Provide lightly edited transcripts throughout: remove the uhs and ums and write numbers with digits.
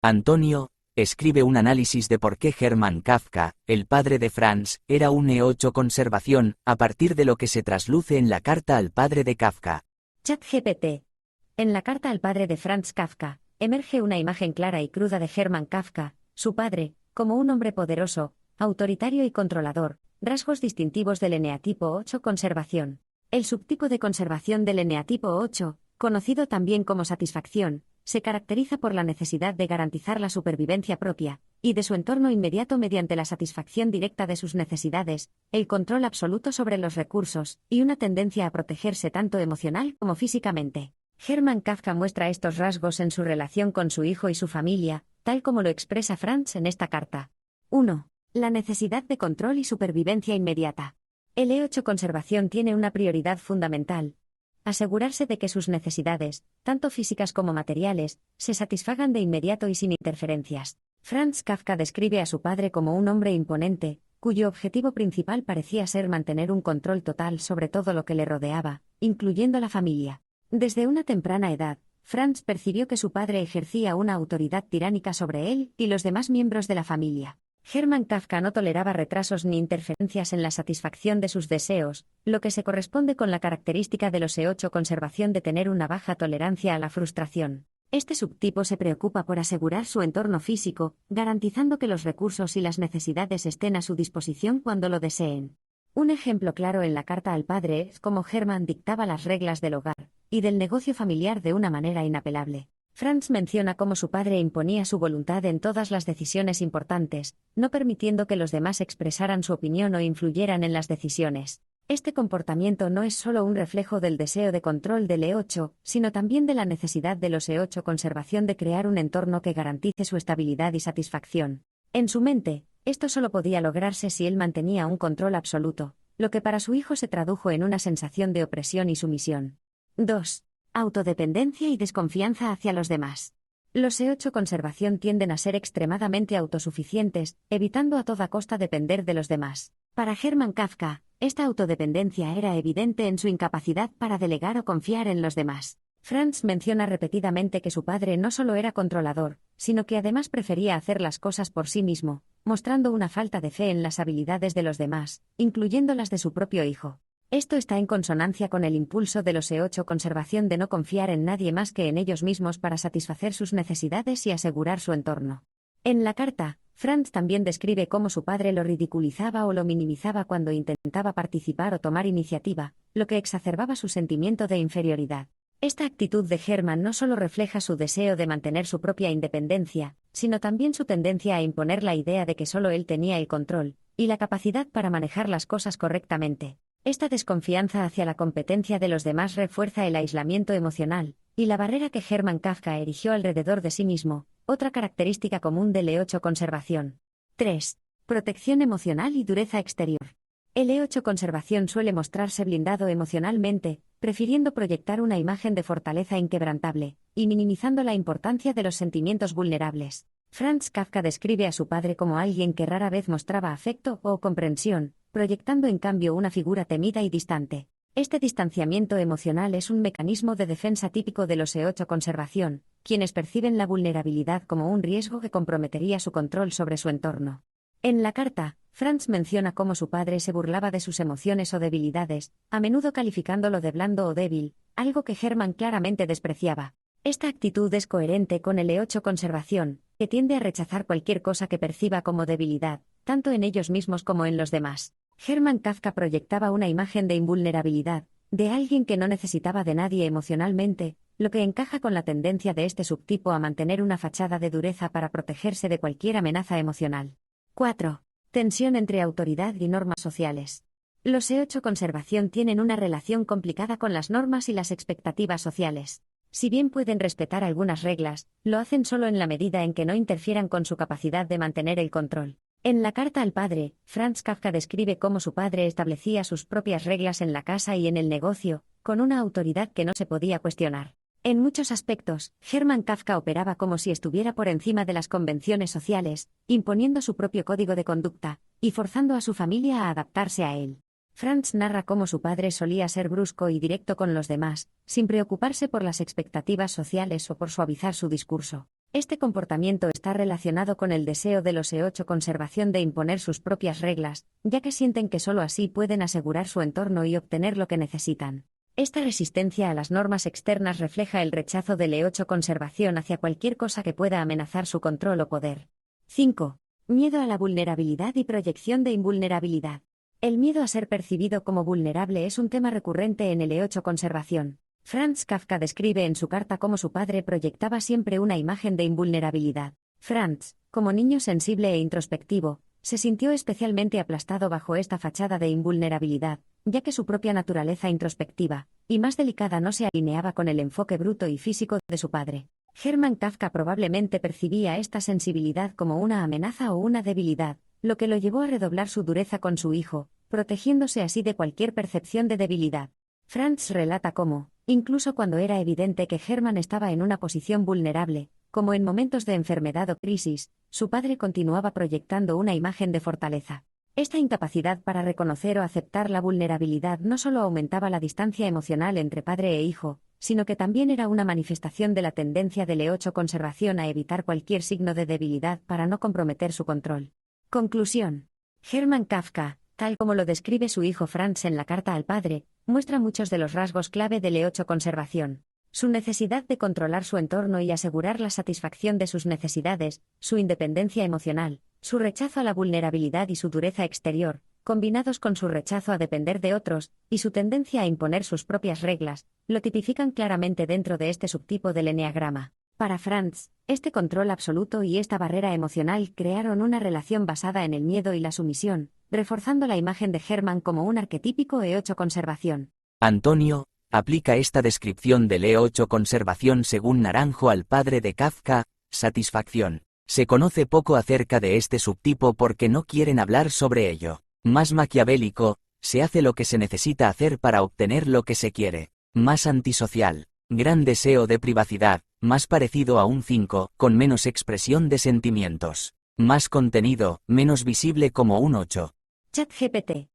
Antonio, escribe un análisis de por qué Hermann Kafka, el padre de Franz, era un E8 conservación, a partir de lo que se trasluce en la carta al padre de Kafka. ChatGPT. En la carta al padre de Franz Kafka, emerge una imagen clara y cruda de Hermann Kafka, su padre, como un hombre poderoso, autoritario y controlador, rasgos distintivos del eneatipo 8 conservación. El subtipo de conservación del eneatipo 8, conocido también como satisfacción, se caracteriza por la necesidad de garantizar la supervivencia propia y de su entorno inmediato mediante la satisfacción directa de sus necesidades, el control absoluto sobre los recursos y una tendencia a protegerse tanto emocional como físicamente. Hermann Kafka muestra estos rasgos en su relación con su hijo y su familia, tal como lo expresa Franz en esta carta. 1. La necesidad de control y supervivencia inmediata. El E8 conservación tiene una prioridad fundamental: asegurarse de que sus necesidades, tanto físicas como materiales, se satisfagan de inmediato y sin interferencias. Franz Kafka describe a su padre como un hombre imponente, cuyo objetivo principal parecía ser mantener un control total sobre todo lo que le rodeaba, incluyendo la familia. Desde una temprana edad, Franz percibió que su padre ejercía una autoridad tiránica sobre él y los demás miembros de la familia. Hermann Kafka no toleraba retrasos ni interferencias en la satisfacción de sus deseos, lo que se corresponde con la característica de los E8 conservación de tener una baja tolerancia a la frustración. Este subtipo se preocupa por asegurar su entorno físico, garantizando que los recursos y las necesidades estén a su disposición cuando lo deseen. Un ejemplo claro en la carta al padre es cómo Hermann dictaba las reglas del hogar y del negocio familiar de una manera inapelable. Franz menciona cómo su padre imponía su voluntad en todas las decisiones importantes, no permitiendo que los demás expresaran su opinión o influyeran en las decisiones. Este comportamiento no es solo un reflejo del deseo de control del E8, sino también de la necesidad de los E8 conservación de crear un entorno que garantice su estabilidad y satisfacción. En su mente, esto solo podía lograrse si él mantenía un control absoluto, lo que para su hijo se tradujo en una sensación de opresión y sumisión. 2. Autodependencia y desconfianza hacia los demás. Los E8 conservación tienden a ser extremadamente autosuficientes, evitando a toda costa depender de los demás. Para Hermann Kafka, esta autodependencia era evidente en su incapacidad para delegar o confiar en los demás. Franz menciona repetidamente que su padre no solo era controlador, sino que además prefería hacer las cosas por sí mismo, mostrando una falta de fe en las habilidades de los demás, incluyendo las de su propio hijo. Esto está en consonancia con el impulso de los E8 conservación de no confiar en nadie más que en ellos mismos para satisfacer sus necesidades y asegurar su entorno. En la carta, Franz también describe cómo su padre lo ridiculizaba o lo minimizaba cuando intentaba participar o tomar iniciativa, lo que exacerbaba su sentimiento de inferioridad. Esta actitud de Hermann no solo refleja su deseo de mantener su propia independencia, sino también su tendencia a imponer la idea de que solo él tenía el control y la capacidad para manejar las cosas correctamente. Esta desconfianza hacia la competencia de los demás refuerza el aislamiento emocional y la barrera que Hermann Kafka erigió alrededor de sí mismo, otra característica común del E8 conservación. 3. Protección emocional y dureza exterior. El E8 conservación suele mostrarse blindado emocionalmente, prefiriendo proyectar una imagen de fortaleza inquebrantable y minimizando la importancia de los sentimientos vulnerables. Franz Kafka describe a su padre como alguien que rara vez mostraba afecto o comprensión, proyectando en cambio una figura temida y distante. Este distanciamiento emocional es un mecanismo de defensa típico de los E8 conservación, quienes perciben la vulnerabilidad como un riesgo que comprometería su control sobre su entorno. En la carta, Franz menciona cómo su padre se burlaba de sus emociones o debilidades, a menudo calificándolo de blando o débil, algo que Hermann claramente despreciaba. Esta actitud es coherente con el E8 conservación, que tiende a rechazar cualquier cosa que perciba como debilidad, tanto en ellos mismos como en los demás. Hermann Kafka proyectaba una imagen de invulnerabilidad, de alguien que no necesitaba de nadie emocionalmente, lo que encaja con la tendencia de este subtipo a mantener una fachada de dureza para protegerse de cualquier amenaza emocional. 4. Tensión entre autoridad y normas sociales. Los E8 conservación tienen una relación complicada con las normas y las expectativas sociales. Si bien pueden respetar algunas reglas, lo hacen solo en la medida en que no interfieran con su capacidad de mantener el control. En la carta al padre, Franz Kafka describe cómo su padre establecía sus propias reglas en la casa y en el negocio, con una autoridad que no se podía cuestionar. En muchos aspectos, Hermann Kafka operaba como si estuviera por encima de las convenciones sociales, imponiendo su propio código de conducta y forzando a su familia a adaptarse a él. Franz narra cómo su padre solía ser brusco y directo con los demás, sin preocuparse por las expectativas sociales o por suavizar su discurso. Este comportamiento está relacionado con el deseo de los E8 conservación de imponer sus propias reglas, ya que sienten que solo así pueden asegurar su entorno y obtener lo que necesitan. Esta resistencia a las normas externas refleja el rechazo del E8 conservación hacia cualquier cosa que pueda amenazar su control o poder. 5. Miedo a la vulnerabilidad y proyección de invulnerabilidad. El miedo a ser percibido como vulnerable es un tema recurrente en el E8 conservación. Franz Kafka describe en su carta cómo su padre proyectaba siempre una imagen de invulnerabilidad. Franz, como niño sensible e introspectivo, se sintió especialmente aplastado bajo esta fachada de invulnerabilidad, ya que su propia naturaleza introspectiva y más delicada no se alineaba con el enfoque bruto y físico de su padre. Hermann Kafka probablemente percibía esta sensibilidad como una amenaza o una debilidad, lo que lo llevó a redoblar su dureza con su hijo, protegiéndose así de cualquier percepción de debilidad. Franz relata cómo, incluso cuando era evidente que Hermann estaba en una posición vulnerable, como en momentos de enfermedad o crisis, su padre continuaba proyectando una imagen de fortaleza. Esta incapacidad para reconocer o aceptar la vulnerabilidad no solo aumentaba la distancia emocional entre padre e hijo, sino que también era una manifestación de la tendencia del E8 conservación a evitar cualquier signo de debilidad para no comprometer su control. Conclusión. Hermann Kafka, tal como lo describe su hijo Franz en la carta al padre, muestra muchos de los rasgos clave del E8 conservación. Su necesidad de controlar su entorno y asegurar la satisfacción de sus necesidades, su independencia emocional, su rechazo a la vulnerabilidad y su dureza exterior, combinados con su rechazo a depender de otros, y su tendencia a imponer sus propias reglas, lo tipifican claramente dentro de este subtipo del eneagrama. Para Franz, este control absoluto y esta barrera emocional crearon una relación basada en el miedo y la sumisión, reforzando la imagen de Hermann como un arquetípico E8 conservación. Antonio, aplica esta descripción del E8 conservación según Naranjo al padre de Kafka, satisfacción. Se conoce poco acerca de este subtipo porque no quieren hablar sobre ello. Más maquiavélico, se hace lo que se necesita hacer para obtener lo que se quiere. Más antisocial, gran deseo de privacidad, más parecido a un 5, con menos expresión de sentimientos. Más contenido, menos visible como un 8. ChatGPT.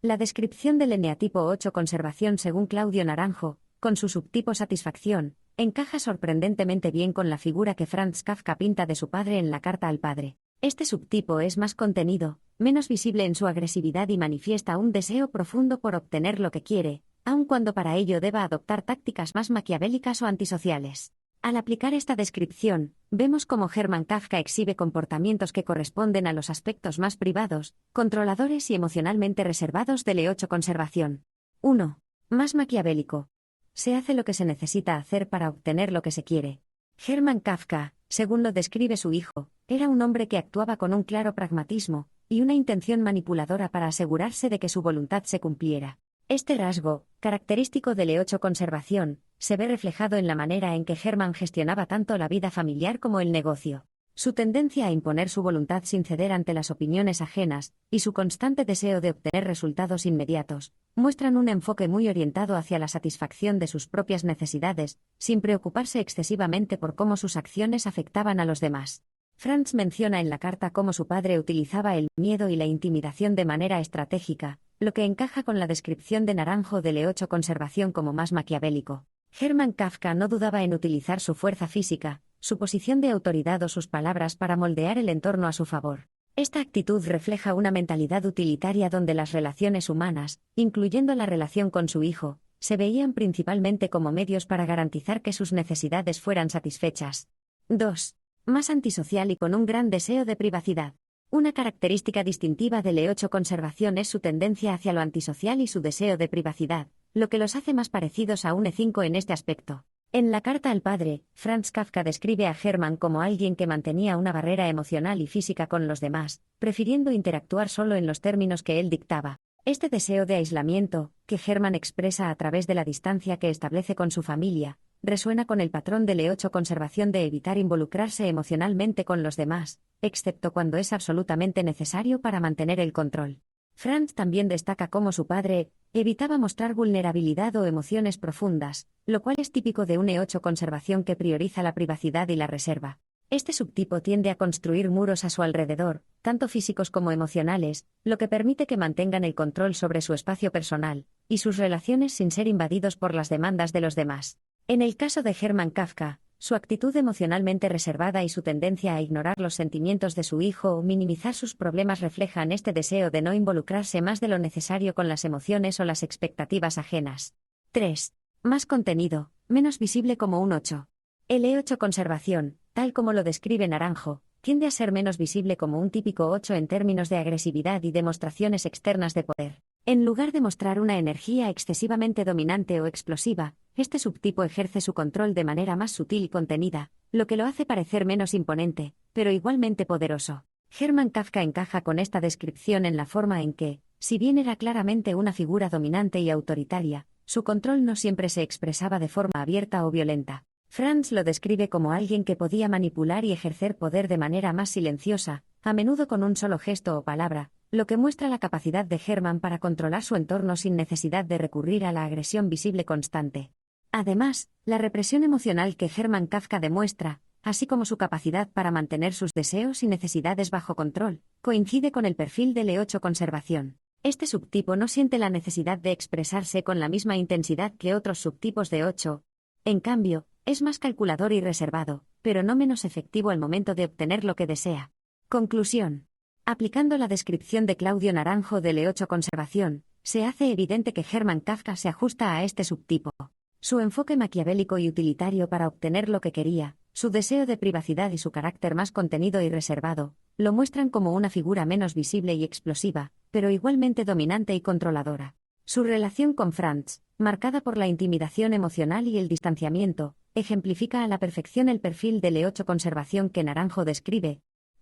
La descripción del eneatipo 8 conservación según Claudio Naranjo, con su subtipo satisfacción, encaja sorprendentemente bien con la figura que Franz Kafka pinta de su padre en la carta al padre. Este subtipo es más contenido, menos visible en su agresividad y manifiesta un deseo profundo por obtener lo que quiere, aun cuando para ello deba adoptar tácticas más maquiavélicas o antisociales. Al aplicar esta descripción, vemos cómo Hermann Kafka exhibe comportamientos que corresponden a los aspectos más privados, controladores y emocionalmente reservados del E8 conservación. 1. Más maquiavélico. Se hace lo que se necesita hacer para obtener lo que se quiere. Hermann Kafka, según lo describe su hijo, era un hombre que actuaba con un claro pragmatismo y una intención manipuladora para asegurarse de que su voluntad se cumpliera. Este rasgo, característico del E8 conservación, se ve reflejado en la manera en que Hermann gestionaba tanto la vida familiar como el negocio. Su tendencia a imponer su voluntad sin ceder ante las opiniones ajenas, y su constante deseo de obtener resultados inmediatos, muestran un enfoque muy orientado hacia la satisfacción de sus propias necesidades, sin preocuparse excesivamente por cómo sus acciones afectaban a los demás. Franz menciona en la carta cómo su padre utilizaba el miedo y la intimidación de manera estratégica, lo que encaja con la descripción de Naranjo del E8 conservación como más maquiavélico. Hermann Kafka no dudaba en utilizar su fuerza física, su posición de autoridad o sus palabras para moldear el entorno a su favor. Esta actitud refleja una mentalidad utilitaria donde las relaciones humanas, incluyendo la relación con su hijo, se veían principalmente como medios para garantizar que sus necesidades fueran satisfechas. 2. Más antisocial y con un gran deseo de privacidad. Una característica distintiva del E8 conservación es su tendencia hacia lo antisocial y su deseo de privacidad, lo que los hace más parecidos a un E5 en este aspecto. En la carta al padre, Franz Kafka describe a Hermann como alguien que mantenía una barrera emocional y física con los demás, prefiriendo interactuar solo en los términos que él dictaba. Este deseo de aislamiento, que Hermann expresa a través de la distancia que establece con su familia, resuena con el patrón del E8 conservación de evitar involucrarse emocionalmente con los demás, excepto cuando es absolutamente necesario para mantener el control. Franz también destaca cómo su padre evitaba mostrar vulnerabilidad o emociones profundas, lo cual es típico de un E8 conservación que prioriza la privacidad y la reserva. Este subtipo tiende a construir muros a su alrededor, tanto físicos como emocionales, lo que permite que mantengan el control sobre su espacio personal y sus relaciones sin ser invadidos por las demandas de los demás. En el caso de Hermann Kafka, Su actitud emocionalmente reservada y su tendencia a ignorar los sentimientos de su hijo o minimizar sus problemas reflejan este deseo de no involucrarse más de lo necesario con las emociones o las expectativas ajenas. 3. Más contenido, menos visible como un 8. El E8 conservación, tal como lo describe Naranjo, tiende a ser menos visible como un típico 8 en términos de agresividad y demostraciones externas de poder. En lugar de mostrar una energía excesivamente dominante o explosiva, este subtipo ejerce su control de manera más sutil y contenida, lo que lo hace parecer menos imponente, pero igualmente poderoso. Hermann Kafka encaja con esta descripción en la forma en que, si bien era claramente una figura dominante y autoritaria, su control no siempre se expresaba de forma abierta o violenta. Franz lo describe como alguien que podía manipular y ejercer poder de manera más silenciosa, a menudo con un solo gesto o palabra, lo que muestra la capacidad de Hermann para controlar su entorno sin necesidad de recurrir a la agresión visible constante. Además, la represión emocional que Hermann Kafka demuestra, así como su capacidad para mantener sus deseos y necesidades bajo control, coincide con el perfil del E8 conservación. Este subtipo no siente la necesidad de expresarse con la misma intensidad que otros subtipos de 8. En cambio, es más calculador y reservado, pero no menos efectivo al momento de obtener lo que desea. Conclusión. Aplicando la descripción de Claudio Naranjo del E8 conservación, se hace evidente que Hermann Kafka se ajusta a este subtipo. Su enfoque maquiavélico y utilitario para obtener lo que quería, su deseo de privacidad y su carácter más contenido y reservado, lo muestran como una figura menos visible y explosiva, pero igualmente dominante y controladora. Su relación con Franz, marcada por la intimidación emocional y el distanciamiento, ejemplifica a la perfección el perfil del E8 conservación que Naranjo describe.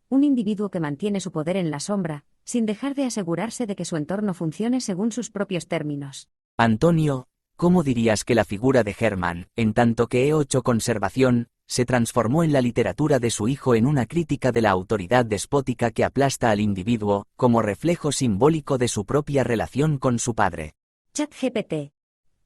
Un individuo que mantiene su poder en la sombra, sin dejar de asegurarse de que su entorno funcione según sus propios términos. Antonio, ¿cómo dirías que la figura de Hermann, en tanto que E8 conservación, se transformó en la literatura de su hijo en una crítica de la autoridad despótica que aplasta al individuo, como reflejo simbólico de su propia relación con su padre? ChatGPT.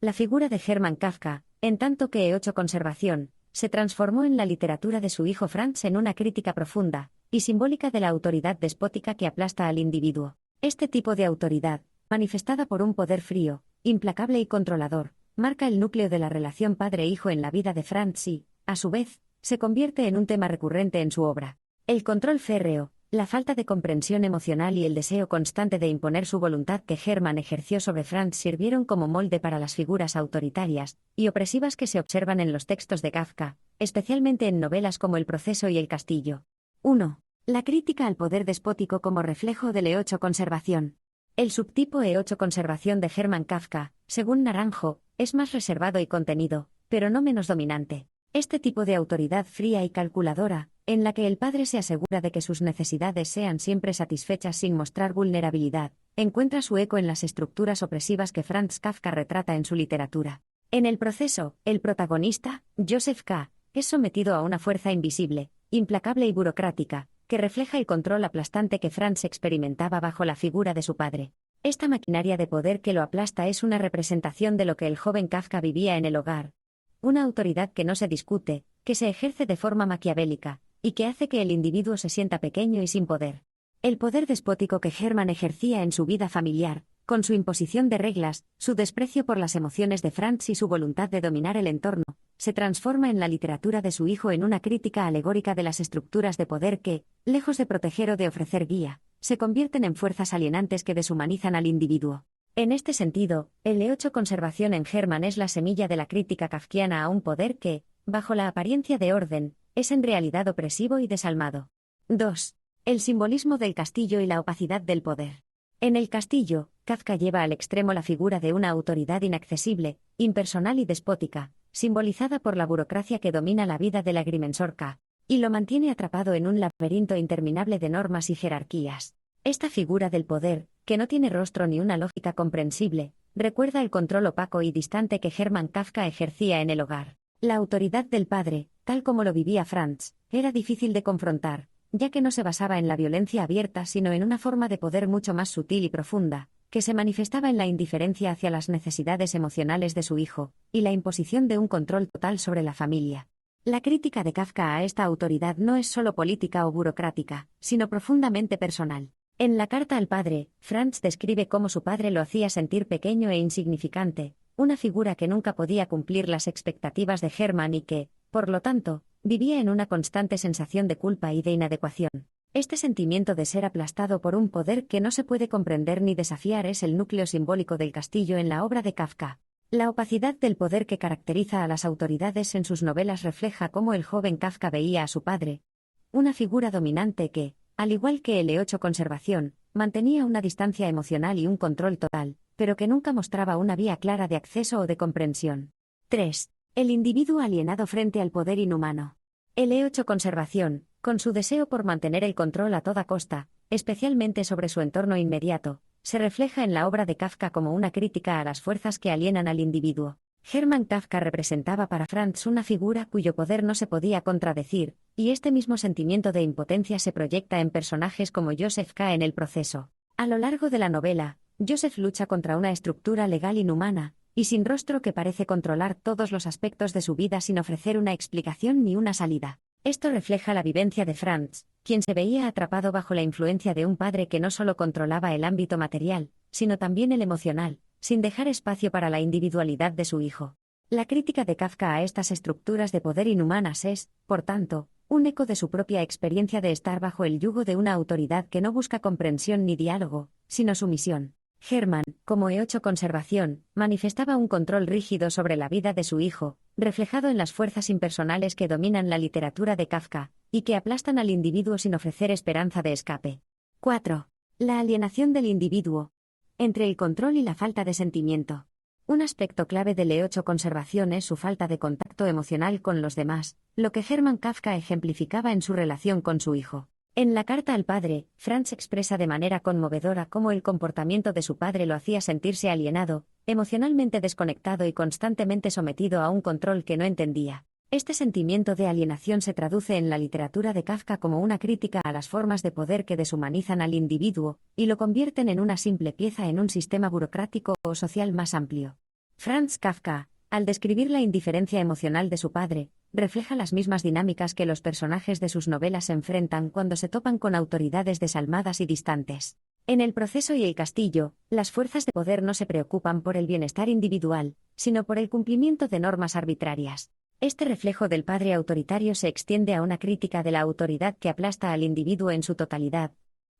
La figura de Hermann Kafka, en tanto que E8 conservación, se transformó en la literatura de su hijo Franz en una crítica profunda y simbólica de la autoridad despótica que aplasta al individuo. Este tipo de autoridad, manifestada por un poder frío, implacable y controlador, marca el núcleo de la relación padre-hijo en la vida de Franz y, a su vez, se convierte en un tema recurrente en su obra. El control férreo, la falta de comprensión emocional y el deseo constante de imponer su voluntad que Hermann ejerció sobre Franz sirvieron como molde para las figuras autoritarias y opresivas que se observan en los textos de Kafka, especialmente en novelas como El proceso y El castillo. 1. La crítica al poder despótico como reflejo del E8 conservación. El subtipo E8 conservación de Hermann Kafka, según Naranjo, es más reservado y contenido, pero no menos dominante. Este tipo de autoridad fría y calculadora, en la que el padre se asegura de que sus necesidades sean siempre satisfechas sin mostrar vulnerabilidad, encuentra su eco en las estructuras opresivas que Franz Kafka retrata en su literatura. En el proceso, el protagonista, Joseph K., es sometido a una fuerza invisible, implacable y burocrática, que refleja el control aplastante que Franz experimentaba bajo la figura de su padre. Esta maquinaria de poder que lo aplasta es una representación de lo que el joven Kafka vivía en el hogar. Una autoridad que no se discute, que se ejerce de forma maquiavélica, y que hace que el individuo se sienta pequeño y sin poder. El poder despótico que Hermann ejercía en su vida familiar, con su imposición de reglas, su desprecio por las emociones de Franz y su voluntad de dominar el entorno, se transforma en la literatura de su hijo en una crítica alegórica de las estructuras de poder que, lejos de proteger o de ofrecer guía, se convierten en fuerzas alienantes que deshumanizan al individuo. En este sentido, el E8 conservación en Hermann es la semilla de la crítica kafkiana a un poder que, bajo la apariencia de orden, es en realidad opresivo y desalmado. 2. El simbolismo del castillo y la opacidad del poder. En El castillo, Kafka lleva al extremo la figura de una autoridad inaccesible, impersonal y despótica, simbolizada por la burocracia que domina la vida del agrimensor K, y lo mantiene atrapado en un laberinto interminable de normas y jerarquías. Esta figura del poder, que no tiene rostro ni una lógica comprensible, recuerda el control opaco y distante que Hermann Kafka ejercía en el hogar. La autoridad del padre, tal como lo vivía Franz, era difícil de confrontar, ya que no se basaba en la violencia abierta sino en una forma de poder mucho más sutil y profunda, que se manifestaba en la indiferencia hacia las necesidades emocionales de su hijo, y la imposición de un control total sobre la familia. La crítica de Kafka a esta autoridad no es solo política o burocrática, sino profundamente personal. En la carta al padre, Franz describe cómo su padre lo hacía sentir pequeño e insignificante, una figura que nunca podía cumplir las expectativas de Hermann y que, Por lo tanto, vivía en una constante sensación de culpa y de inadecuación. Este sentimiento de ser aplastado por un poder que no se puede comprender ni desafiar es el núcleo simbólico del castillo en la obra de Kafka. La opacidad del poder que caracteriza a las autoridades en sus novelas refleja cómo el joven Kafka veía a su padre, una figura dominante que, al igual que el E8 Conservación, mantenía una distancia emocional y un control total, pero que nunca mostraba una vía clara de acceso o de comprensión. 3. El individuo alienado frente al poder inhumano. El E8 Conservación, con su deseo por mantener el control a toda costa, especialmente sobre su entorno inmediato, se refleja en la obra de Kafka como una crítica a las fuerzas que alienan al individuo. Hermann Kafka representaba para Franz una figura cuyo poder no se podía contradecir, y este mismo sentimiento de impotencia se proyecta en personajes como Joseph K. en el proceso. A lo largo de la novela, Joseph lucha contra una estructura legal inhumana y sin rostro que parece controlar todos los aspectos de su vida sin ofrecer una explicación ni una salida. Esto refleja la vivencia de Franz, quien se veía atrapado bajo la influencia de un padre que no solo controlaba el ámbito material, sino también el emocional, sin dejar espacio para la individualidad de su hijo. La crítica de Kafka a estas estructuras de poder inhumanas es, por tanto, un eco de su propia experiencia de estar bajo el yugo de una autoridad que no busca comprensión ni diálogo, sino sumisión. Hermann, como E8 Conservación, manifestaba un control rígido sobre la vida de su hijo, reflejado en las fuerzas impersonales que dominan la literatura de Kafka, y que aplastan al individuo sin ofrecer esperanza de escape. 4. La alienación del individuo. Entre el control y la falta de sentimiento. Un aspecto clave del E8 Conservación es su falta de contacto emocional con los demás, lo que Hermann Kafka ejemplificaba en su relación con su hijo. En la carta al padre, Franz expresa de manera conmovedora cómo el comportamiento de su padre lo hacía sentirse alienado, emocionalmente desconectado y constantemente sometido a un control que no entendía. Este sentimiento de alienación se traduce en la literatura de Kafka como una crítica a las formas de poder que deshumanizan al individuo y lo convierten en una simple pieza en un sistema burocrático o social más amplio. Franz Kafka, al describir la indiferencia emocional de su padre, refleja las mismas dinámicas que los personajes de sus novelas enfrentan cuando se topan con autoridades desalmadas y distantes. En El proceso y el castillo, las fuerzas de poder no se preocupan por el bienestar individual, sino por el cumplimiento de normas arbitrarias. Este reflejo del padre autoritario se extiende a una crítica de la autoridad que aplasta al individuo en su totalidad,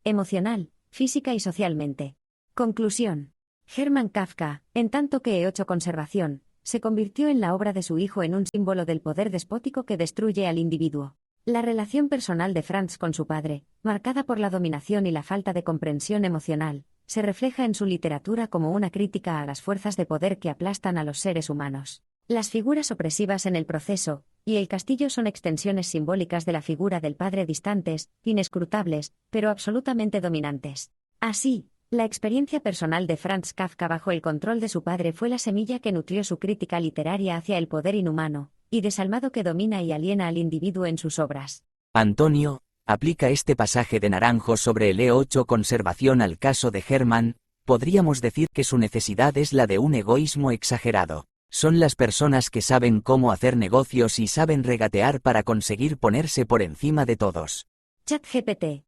emocional, física y socialmente. Conclusión. Hermann Kafka, en tanto que E8 Conservación, se convirtió en la obra de su hijo en un símbolo del poder despótico que destruye al individuo. La relación personal de Franz con su padre, marcada por la dominación y la falta de comprensión emocional, se refleja en su literatura como una crítica a las fuerzas de poder que aplastan a los seres humanos. Las figuras opresivas en el proceso y el castillo son extensiones simbólicas de la figura del padre distantes, inescrutables, pero absolutamente dominantes. Así, la experiencia personal de Franz Kafka bajo el control de su padre fue la semilla que nutrió su crítica literaria hacia el poder inhumano y desalmado que domina y aliena al individuo en sus obras. Antonio, aplica este pasaje de Naranjo sobre el E8 Conservación al caso de Hermann. Podríamos decir que su necesidad es la de un egoísmo exagerado. Son las personas que saben cómo hacer negocios y saben regatear para conseguir ponerse por encima de todos. ChatGPT.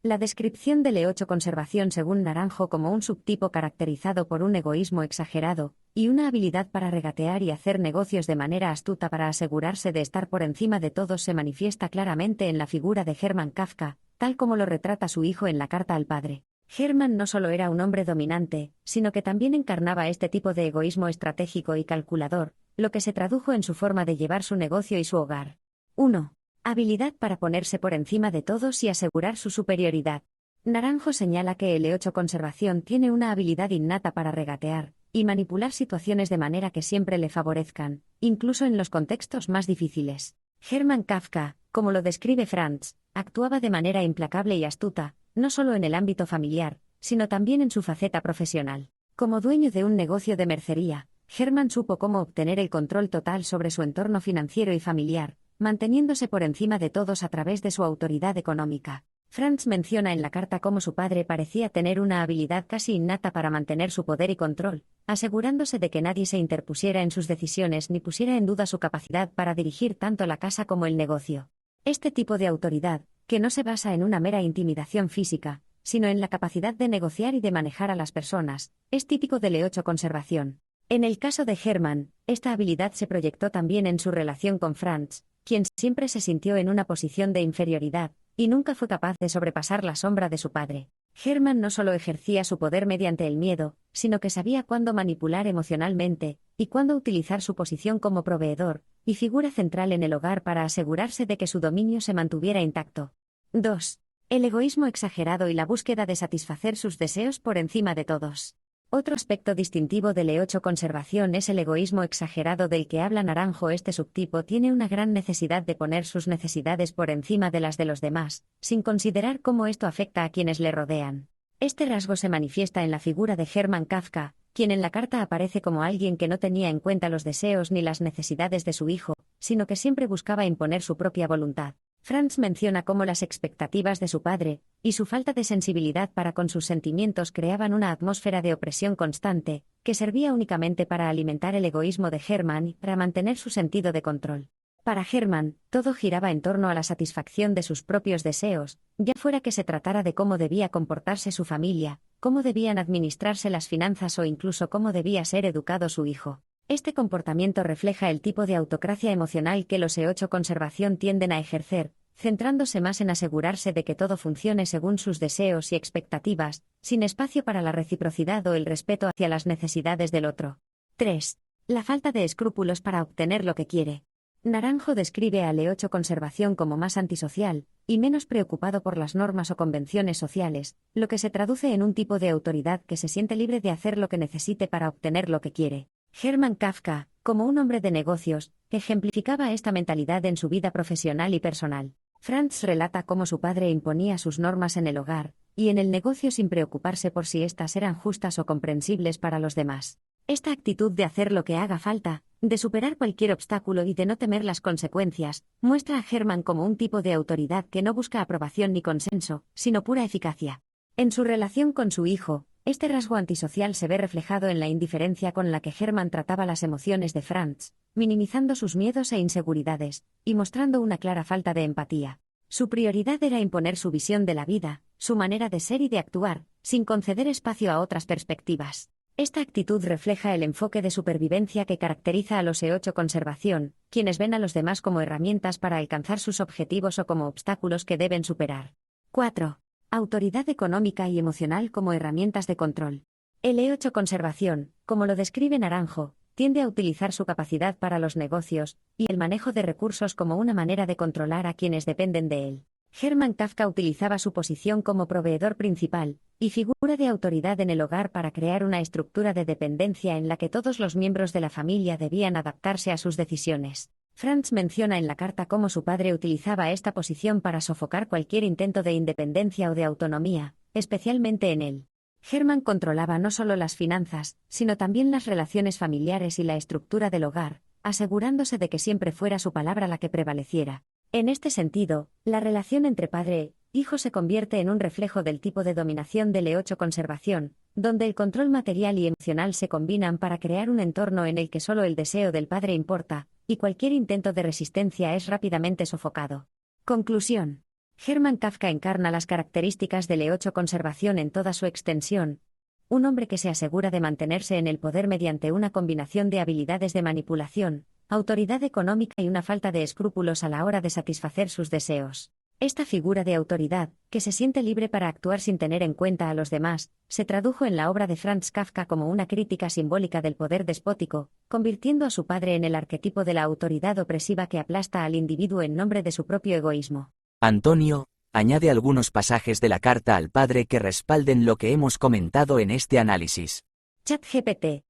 La descripción del E8 Conservación según Naranjo como un subtipo caracterizado por un egoísmo exagerado y una habilidad para regatear y hacer negocios de manera astuta para asegurarse de estar por encima de todos se manifiesta claramente en la figura de Hermann Kafka, tal como lo retrata su hijo en la carta al padre. Hermann no solo era un hombre dominante, sino que también encarnaba este tipo de egoísmo estratégico y calculador, lo que se tradujo en su forma de llevar su negocio y su hogar. 1. Habilidad para ponerse por encima de todos y asegurar su superioridad. Naranjo señala que el E8 Conservación tiene una habilidad innata para regatear y manipular situaciones de manera que siempre le favorezcan, incluso en los contextos más difíciles. Hermann Kafka, como lo describe Franz, actuaba de manera implacable y astuta, no solo en el ámbito familiar, sino también en su faceta profesional. Como dueño de un negocio de mercería, Hermann supo cómo obtener el control total sobre su entorno financiero y familiar, manteniéndose por encima de todos a través de su autoridad económica. Franz menciona en la carta cómo su padre parecía tener una habilidad casi innata para mantener su poder y control, asegurándose de que nadie se interpusiera en sus decisiones ni pusiera en duda su capacidad para dirigir tanto la casa como el negocio. Este tipo de autoridad, que no se basa en una mera intimidación física, sino en la capacidad de negociar y de manejar a las personas, es típico del E8 Conservación. En el caso de Hermann, esta habilidad se proyectó también en su relación con Franz, quien siempre se sintió en una posición de inferioridad, y nunca fue capaz de sobrepasar la sombra de su padre. Hermann no solo ejercía su poder mediante el miedo, sino que sabía cuándo manipular emocionalmente, y cuándo utilizar su posición como proveedor y figura central en el hogar para asegurarse de que su dominio se mantuviera intacto. 2. El egoísmo exagerado y la búsqueda de satisfacer sus deseos por encima de todos. Otro aspecto distintivo de L8 conservación es el egoísmo exagerado del que habla Naranjo. Este subtipo tiene una gran necesidad de poner sus necesidades por encima de las de los demás, sin considerar cómo esto afecta a quienes le rodean. Este rasgo se manifiesta en la figura de Hermann Kafka, quien en la carta aparece como alguien que no tenía en cuenta los deseos ni las necesidades de su hijo, sino que siempre buscaba imponer su propia voluntad. Franz menciona cómo las expectativas de su padre y su falta de sensibilidad para con sus sentimientos creaban una atmósfera de opresión constante, que servía únicamente para alimentar el egoísmo de Hermann y para mantener su sentido de control. Para Hermann, todo giraba en torno a la satisfacción de sus propios deseos, ya fuera que se tratara de cómo debía comportarse su familia, cómo debían administrarse las finanzas o incluso cómo debía ser educado su hijo. Este comportamiento refleja el tipo de autocracia emocional que los E8 conservación tienden a ejercer, centrándose más en asegurarse de que todo funcione según sus deseos y expectativas, sin espacio para la reciprocidad o el respeto hacia las necesidades del otro. 3. La falta de escrúpulos para obtener lo que quiere. Naranjo describe al E8 conservación como más antisocial y menos preocupado por las normas o convenciones sociales, lo que se traduce en un tipo de autoridad que se siente libre de hacer lo que necesite para obtener lo que quiere. Hermann Kafka, como un hombre de negocios, ejemplificaba esta mentalidad en su vida profesional y personal. Franz relata cómo su padre imponía sus normas en el hogar y en el negocio sin preocuparse por si éstas eran justas o comprensibles para los demás. Esta actitud de hacer lo que haga falta, de superar cualquier obstáculo y de no temer las consecuencias, muestra a Hermann como un tipo de autoridad que no busca aprobación ni consenso, sino pura eficacia. En su relación con su hijo, este rasgo antisocial se ve reflejado en la indiferencia con la que Hermann trataba las emociones de Franz, minimizando sus miedos e inseguridades, y mostrando una clara falta de empatía. Su prioridad era imponer su visión de la vida, su manera de ser y de actuar, sin conceder espacio a otras perspectivas. Esta actitud refleja el enfoque de supervivencia que caracteriza a los E8 conservación, quienes ven a los demás como herramientas para alcanzar sus objetivos o como obstáculos que deben superar. 4. Autoridad económica y emocional como herramientas de control. El E8 conservación, como lo describe Naranjo, tiende a utilizar su capacidad para los negocios y el manejo de recursos como una manera de controlar a quienes dependen de él. Hermann Kafka utilizaba su posición como proveedor principal y figura de autoridad en el hogar para crear una estructura de dependencia en la que todos los miembros de la familia debían adaptarse a sus decisiones. Franz menciona en la carta cómo su padre utilizaba esta posición para sofocar cualquier intento de independencia o de autonomía, especialmente en él. Hermann controlaba no solo las finanzas, sino también las relaciones familiares y la estructura del hogar, asegurándose de que siempre fuera su palabra la que prevaleciera. En este sentido, la relación entre padre e hijo se convierte en un reflejo del tipo de dominación del E8 conservación, donde el control material y emocional se combinan para crear un entorno en el que solo el deseo del padre importa, y cualquier intento de resistencia es rápidamente sofocado. Conclusión. Hermann Kafka encarna las características del E8 conservación en toda su extensión. Un hombre que se asegura de mantenerse en el poder mediante una combinación de habilidades de manipulación, autoridad económica y una falta de escrúpulos a la hora de satisfacer sus deseos. Esta figura de autoridad, que se siente libre para actuar sin tener en cuenta a los demás, se tradujo en la obra de Franz Kafka como una crítica simbólica del poder despótico, convirtiendo a su padre en el arquetipo de la autoridad opresiva que aplasta al individuo en nombre de su propio egoísmo. Antonio, añade algunos pasajes de la carta al padre que respalden lo que hemos comentado en este análisis. ChatGPT.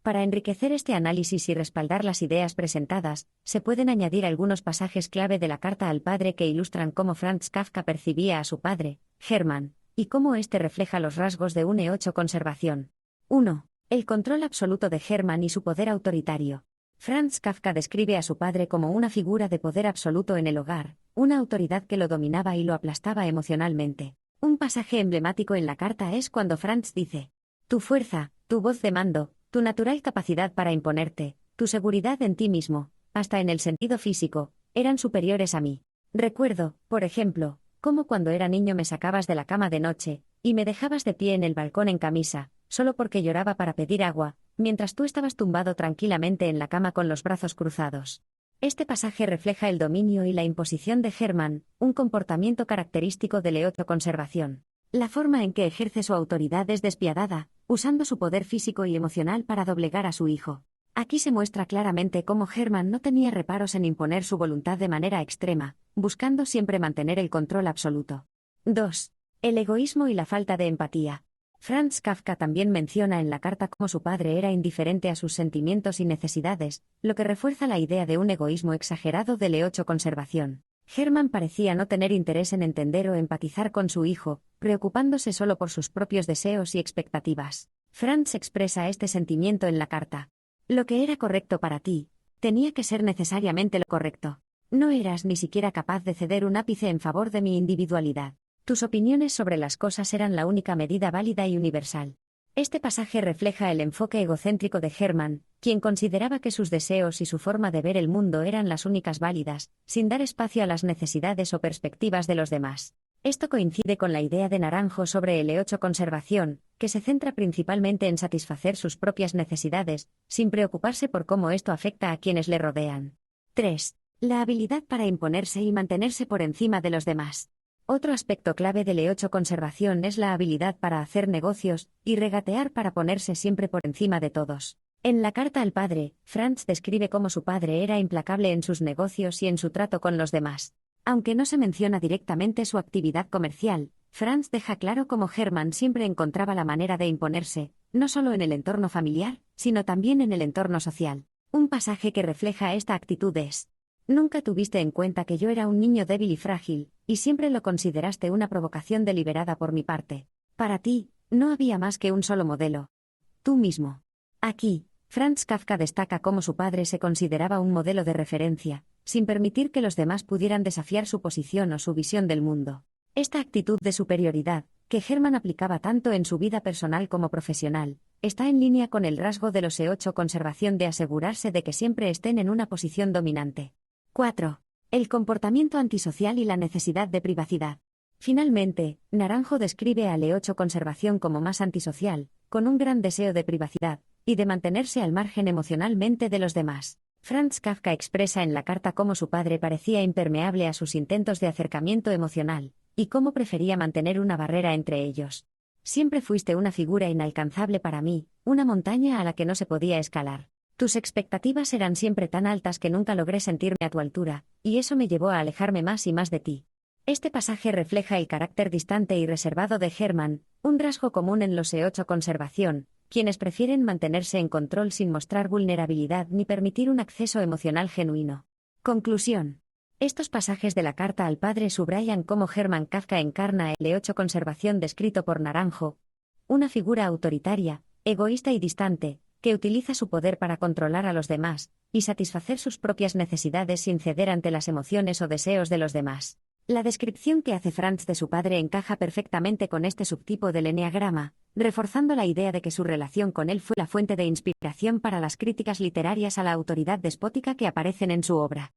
Para enriquecer este análisis y respaldar las ideas presentadas, se pueden añadir algunos pasajes clave de la carta al padre que ilustran cómo Franz Kafka percibía a su padre, Hermann, y cómo éste refleja los rasgos de un E8 conservación. 1. El control absoluto de Hermann y su poder autoritario. Franz Kafka describe a su padre como una figura de poder absoluto en el hogar, una autoridad que lo dominaba y lo aplastaba emocionalmente. Un pasaje emblemático en la carta es cuando Franz dice: tu fuerza, tu voz de mando, tu natural capacidad para imponerte, tu seguridad en ti mismo, hasta en el sentido físico, eran superiores a mí. Recuerdo, por ejemplo, cómo cuando era niño me sacabas de la cama de noche, y me dejabas de pie en el balcón en camisa, solo porque lloraba para pedir agua, mientras tú estabas tumbado tranquilamente en la cama con los brazos cruzados. Este pasaje refleja el dominio y la imposición de Hermann, un comportamiento característico de la autoconservación. La forma en que ejerce su autoridad es despiadada, usando su poder físico y emocional para doblegar a su hijo. Aquí se muestra claramente cómo Hermann no tenía reparos en imponer su voluntad de manera extrema, buscando siempre mantener el control absoluto. 2. El egoísmo y la falta de empatía. Franz Kafka también menciona en la carta cómo su padre era indiferente a sus sentimientos y necesidades, lo que refuerza la idea de un egoísmo exagerado de la conservación. Hermann parecía no tener interés en entender o empatizar con su hijo, preocupándose solo por sus propios deseos y expectativas. Franz expresa este sentimiento en la carta. Lo que era correcto para ti, tenía que ser necesariamente lo correcto. No eras ni siquiera capaz de ceder un ápice en favor de mi individualidad. Tus opiniones sobre las cosas eran la única medida válida y universal. Este pasaje refleja el enfoque egocéntrico de Hermann, quien consideraba que sus deseos y su forma de ver el mundo eran las únicas válidas, sin dar espacio a las necesidades o perspectivas de los demás. Esto coincide con la idea de Naranjo sobre el conservación, que se centra principalmente en satisfacer sus propias necesidades, sin preocuparse por cómo esto afecta a quienes le rodean. 3. La habilidad para imponerse y mantenerse por encima de los demás. Otro aspecto clave de la conservación es la habilidad para hacer negocios y regatear para ponerse siempre por encima de todos. En la carta al padre, Franz describe cómo su padre era implacable en sus negocios y en su trato con los demás. Aunque no se menciona directamente su actividad comercial, Franz deja claro cómo Hermann siempre encontraba la manera de imponerse, no solo en el entorno familiar, sino también en el entorno social. Un pasaje que refleja esta actitud es: nunca tuviste en cuenta que yo era un niño débil y frágil, y siempre lo consideraste una provocación deliberada por mi parte. Para ti, no había más que un solo modelo. Tú mismo. Aquí, Franz Kafka destaca cómo su padre se consideraba un modelo de referencia, sin permitir que los demás pudieran desafiar su posición o su visión del mundo. Esta actitud de superioridad, que Hermann aplicaba tanto en su vida personal como profesional, está en línea con el rasgo de los conservación de asegurarse de que siempre estén en una posición dominante. 4. El comportamiento antisocial y la necesidad de privacidad. Finalmente, Naranjo describe a la conservación como más antisocial, con un gran deseo de privacidad, y de mantenerse al margen emocionalmente de los demás. Franz Kafka expresa en la carta cómo su padre parecía impermeable a sus intentos de acercamiento emocional, y cómo prefería mantener una barrera entre ellos. Siempre fuiste una figura inalcanzable para mí, una montaña a la que no se podía escalar. Tus expectativas eran siempre tan altas que nunca logré sentirme a tu altura, y eso me llevó a alejarme más y más de ti. Este pasaje refleja el carácter distante y reservado de Hermann, un rasgo común en los conservación, quienes prefieren mantenerse en control sin mostrar vulnerabilidad ni permitir un acceso emocional genuino. Conclusión. Estos pasajes de la carta al padre subrayan cómo Hermann Kafka encarna el conservación descrito por Naranjo, una figura autoritaria, egoísta y distante, que utiliza su poder para controlar a los demás y satisfacer sus propias necesidades sin ceder ante las emociones o deseos de los demás. La descripción que hace Franz de su padre encaja perfectamente con este subtipo del eneagrama, reforzando la idea de que su relación con él fue la fuente de inspiración para las críticas literarias a la autoridad despótica que aparecen en su obra.